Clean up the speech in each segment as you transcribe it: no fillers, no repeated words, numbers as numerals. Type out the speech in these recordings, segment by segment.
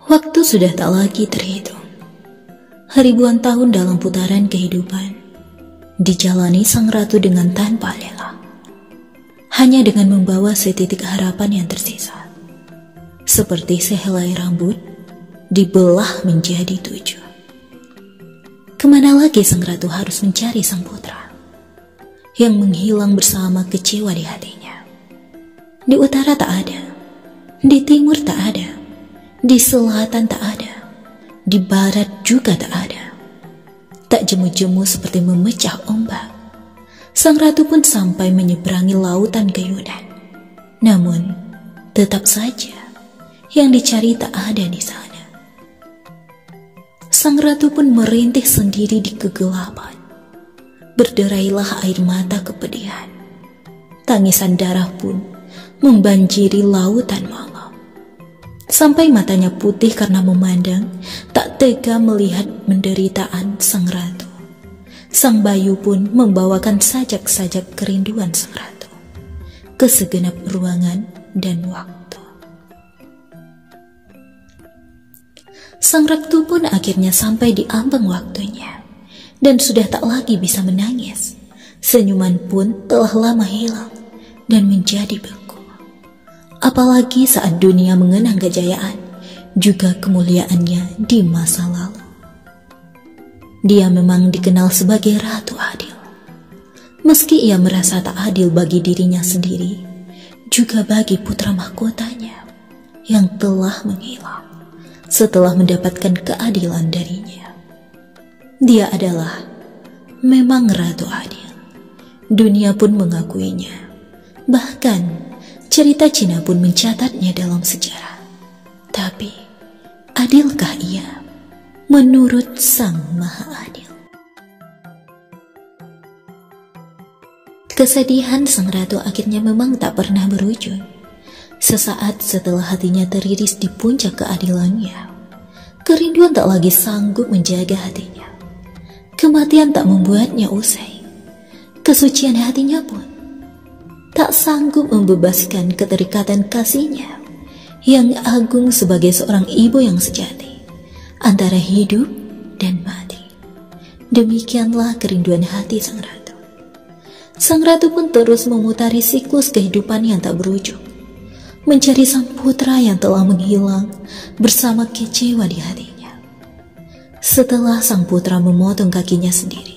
Waktu sudah tak lagi terhitung. Ribuan tahun dalam putaran kehidupan dijalani sang ratu dengan tanpa lelah, hanya dengan membawa setitik harapan yang tersisa. Seperti sehelai rambut dibelah menjadi 7. Kemana lagi sang ratu harus mencari sang putra yang menghilang bersama kecewa di hatinya? Di utara tak ada, di timur tak ada, di selatan tak ada, di barat juga tak ada. Tak jemu-jemu seperti memecah ombak, sang ratu pun sampai menyeberangi lautan keyunan. Namun, tetap saja yang dicari tak ada di sana. Sang ratu pun merintih sendiri di kegelapan. Berderailah air mata kepedihan. Tangisan darah pun membanjiri lautan malam. Sampai matanya putih karena memandang, tak tega melihat penderitaan sang ratu. Sang bayu pun membawakan sajak-sajak kerinduan sang ratu ke segenap ruangan dan waktu. Sang ratu pun akhirnya sampai di ambang waktunya dan sudah tak lagi bisa menangis. Senyuman pun telah lama hilang dan menjadi beku. Apalagi saat dunia mengenang kejayaan juga kemuliaannya di masa lalu. Dia memang dikenal sebagai ratu adil. Meski ia merasa tak adil bagi dirinya sendiri, juga bagi putra mahkotanya yang telah menghilang setelah mendapatkan keadilan darinya. Dia adalah memang ratu adil. Dunia pun mengakuinya. Bahkan cerita Cina pun mencatatnya dalam sejarah. Tapi, adilkah ia menurut Sang Maha Adil? Kesedihan sang ratu akhirnya memang tak pernah berujung. Sesaat setelah hatinya teriris di puncak keadilannya, kerinduan tak lagi sanggup menjaga hatinya. Kematian tak membuatnya usai. Kesucian hatinya pun tak sanggup membebaskan keterikatan kasihnya yang agung sebagai seorang ibu yang sejati antara hidup dan mati. Demikianlah kerinduan hati sang ratu. Sang ratu pun terus memutari siklus kehidupan yang tak berujung, mencari sang putra yang telah menghilang bersama kecewa di hatinya. Setelah sang putra memotong kakinya sendiri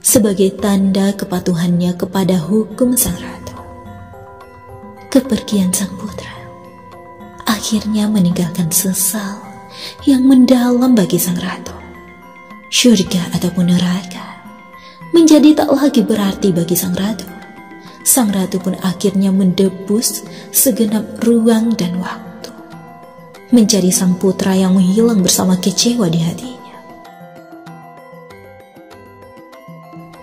sebagai tanda kepatuhannya kepada hukum sang ratu, kepergian sang putra akhirnya meninggalkan sesal yang mendalam bagi sang ratu. Syurga ataupun neraka menjadi tak lagi berarti bagi sang ratu. Sang ratu pun akhirnya mendebus segenap ruang dan waktu, mencari sang putra yang menghilang bersama kecewa di hatinya.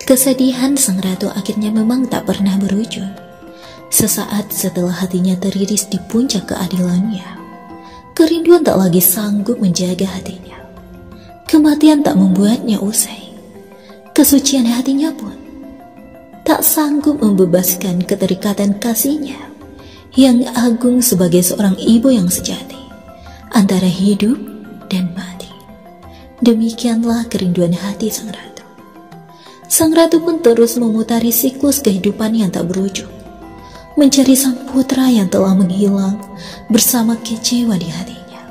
Kesedihan sang ratu akhirnya memang tak pernah berujung. Sesaat setelah hatinya teriris di puncak keadilannya, kerinduan tak lagi sanggup menjaga hatinya. Kematian tak membuatnya usai. Kesucian hatinya pun tak sanggup membebaskan keterikatan kasihnya yang agung sebagai seorang ibu yang sejati antara hidup dan mati. Demikianlah kerinduan hati sang ratu. Sang ratu pun terus memutari siklus kehidupan yang tak berujung, mencari sang putra yang telah menghilang bersama kecewa di hatinya.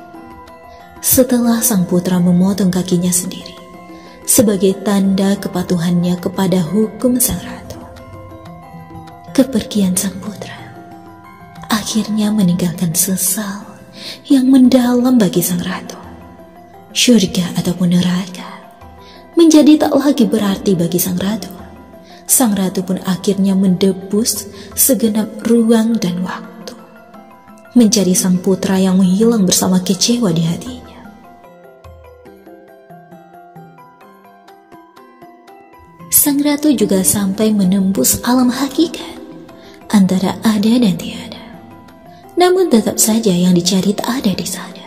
Setelah sang putra memotong kakinya sendiri sebagai tanda kepatuhannya kepada hukum sang ratu, kepergian sang putra akhirnya meninggalkan sesal yang mendalam bagi sang ratu. Syurga ataupun neraka menjadi tak lagi berarti bagi sang ratu. Sang ratu pun akhirnya mendebus segenap ruang dan waktu, mencari sang putra yang menghilang bersama kecewa di hatinya. Sang ratu juga sampai menembus alam hakikat antara ada dan tiada. Namun tetap saja yang dicari tak ada di sana.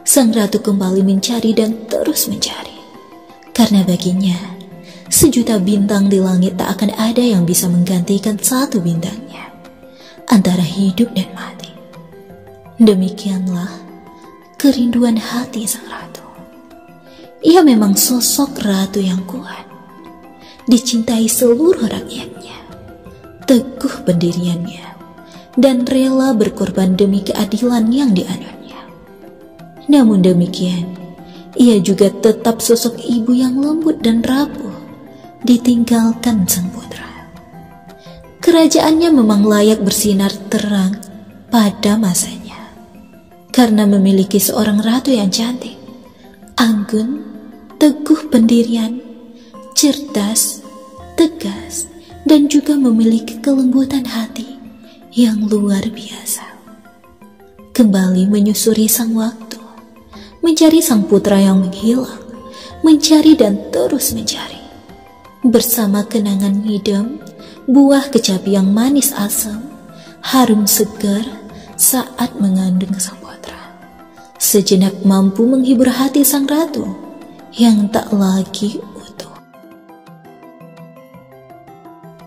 Sang ratu kembali mencari dan terus mencari, karena baginya sejuta bintang di langit tak akan ada yang bisa menggantikan satu bintangnya antara hidup dan mati. Demikianlah kerinduan hati sang ratu. Ia memang sosok ratu yang kuat, dicintai seluruh rakyatnya, teguh pendiriannya, dan rela berkorban demi keadilan yang dianutnya. Namun demikian, ia juga tetap sosok ibu yang lembut dan rapuh, ditinggalkan sang putra. Kerajaannya memang layak bersinar terang pada masanya, karena memiliki seorang ratu yang cantik, anggun, teguh pendirian, cerdas, tegas, dan juga memiliki kelembutan hati yang luar biasa. Kembali menyusuri sang waktu, mencari sang putra yang menghilang, mencari dan terus mencari. Bersama kenangan ngidam, buah kecapi yang manis asam, harum segar saat mengandung sang putra, sejenak mampu menghibur hati sang ratu yang tak lagi utuh.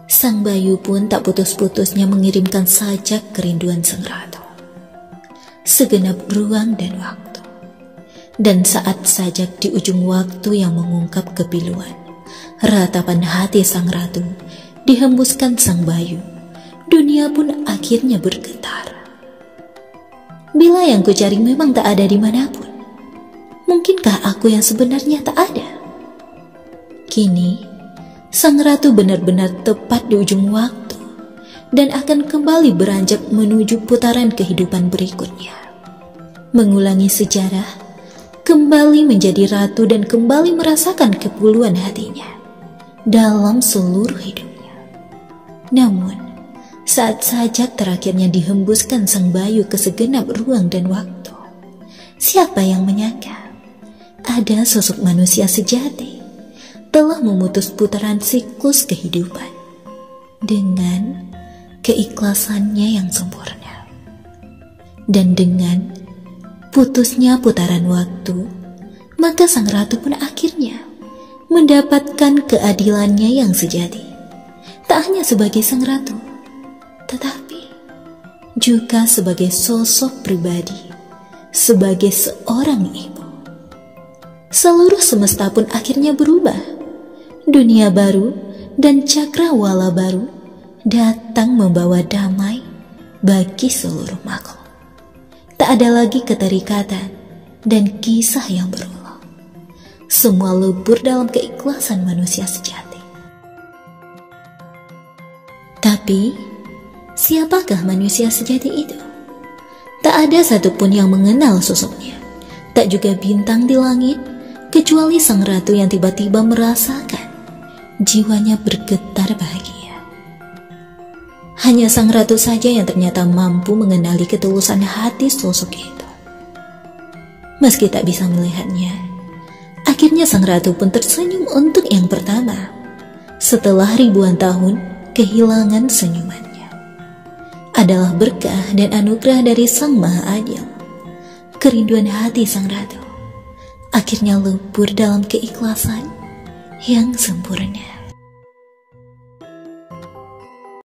Sang bayu pun tak putus-putusnya mengirimkan sajak kerinduan sang ratu, segenap ruang dan waktu. Dan saat sajak di ujung waktu yang mengungkap kepiluan, ratapan hati sang ratu dihembuskan sang bayu, dunia pun akhirnya bergetar. Bila yang kucari memang tak ada dimanapun, mungkinkah aku yang sebenarnya tak ada? Kini, sang ratu benar-benar tepat di ujung waktu dan akan kembali beranjak menuju putaran kehidupan berikutnya. Mengulangi sejarah, kembali menjadi ratu dan kembali merasakan kepuluhan hatinya dalam seluruh hidupnya. Namun, saat sajak terakhirnya dihembuskan sang bayu ke segenap ruang dan waktu, siapa yang menyangka ada sosok manusia sejati telah memutus putaran siklus kehidupan dengan keikhlasannya yang sempurna. Dan dengan putusnya putaran waktu, maka sang ratu pun akhirnya mendapatkan keadilannya yang sejati. Tak hanya sebagai sang ratu, tetapi juga sebagai sosok pribadi, sebagai seorang ibu. Seluruh semesta pun akhirnya berubah. Dunia baru dan cakrawala baru datang membawa damai bagi seluruh makhluk. Tak ada lagi keterikatan dan kisah yang berulang. Semua lebur dalam keikhlasan manusia sejati. Tapi, siapakah manusia sejati itu? Tak ada satupun yang mengenal sosoknya, tak juga bintang di langit, kecuali sang ratu yang tiba-tiba merasakan jiwanya bergetar bahagia. Hanya sang ratu saja yang ternyata mampu mengenali ketulusan hati sosok itu. Meski tak bisa melihatnya, akhirnya sang ratu pun tersenyum untuk yang pertama setelah ribuan tahun kehilangan senyumannya. Adalah berkah dan anugerah dari Sang Maha Adil. Kerinduan hati sang ratu akhirnya lebur dalam keikhlasan yang sempurna.